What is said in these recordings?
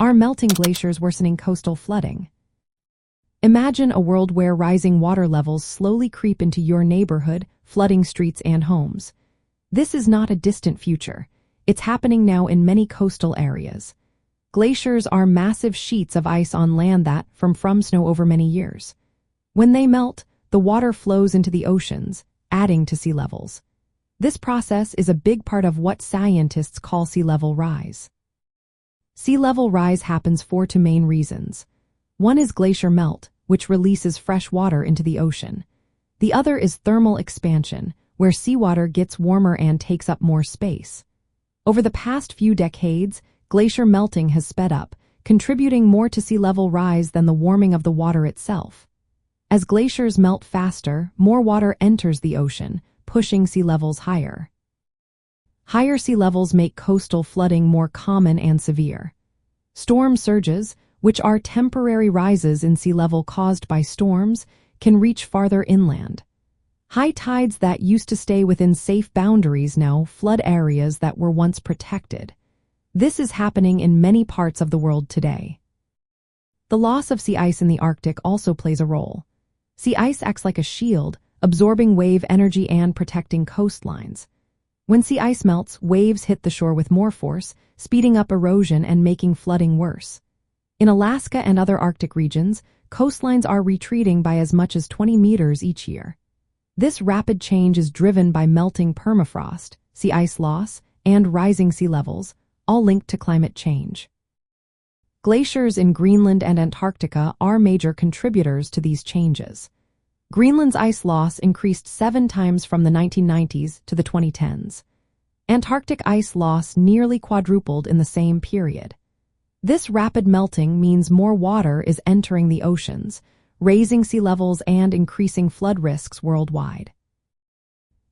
Are melting glaciers worsening coastal flooding? Imagine a world where rising water levels slowly creep into your neighborhood, flooding streets and homes. This is not a distant future. It's happening now in many coastal areas. Glaciers are massive sheets of ice on land that, from snow over many years. When they melt, the water flows into the oceans, adding to sea levels. This process is a big part of what scientists call sea level rise. Sea level rise happens for two main reasons. One is glacier melt, which releases fresh water into the ocean. The other is thermal expansion, where seawater gets warmer and takes up more space. Over the past few decades, glacier melting has sped up, contributing more to sea level rise than the warming of the water itself. As glaciers melt faster, more water enters the ocean, pushing sea levels higher. Higher sea levels make coastal flooding more common and severe. Storm surges, which are temporary rises in sea level caused by storms, can reach farther inland. High tides that used to stay within safe boundaries now flood areas that were once protected. This is happening in many parts of the world today. The loss of sea ice in the Arctic also plays a role. Sea ice acts like a shield, absorbing wave energy and protecting coastlines. When sea ice melts, waves hit the shore with more force, speeding up erosion and making flooding worse. In Alaska and other Arctic regions, coastlines are retreating by as much as 20 meters each year. This rapid change is driven by melting permafrost, sea ice loss, and rising sea levels, all linked to climate change. Glaciers in Greenland and Antarctica are major contributors to these changes. Greenland's ice loss increased 7 times from the 1990s to the 2010s. Antarctic ice loss nearly quadrupled in the same period. This rapid melting means more water is entering the oceans, raising sea levels and increasing flood risks worldwide.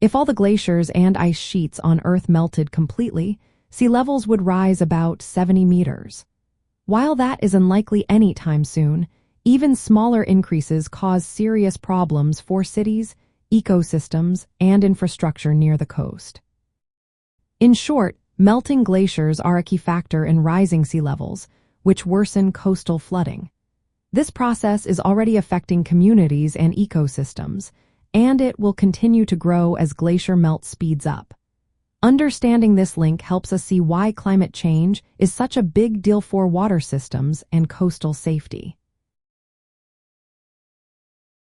If all the glaciers and ice sheets on Earth melted completely, sea levels would rise about 70 meters. While that is unlikely anytime soon, even smaller increases cause serious problems for cities, ecosystems, and infrastructure near the coast. In short, melting glaciers are a key factor in rising sea levels, which worsen coastal flooding. This process is already affecting communities and ecosystems, and it will continue to grow as glacier melt speeds up. Understanding this link helps us see why climate change is such a big deal for water systems and coastal safety.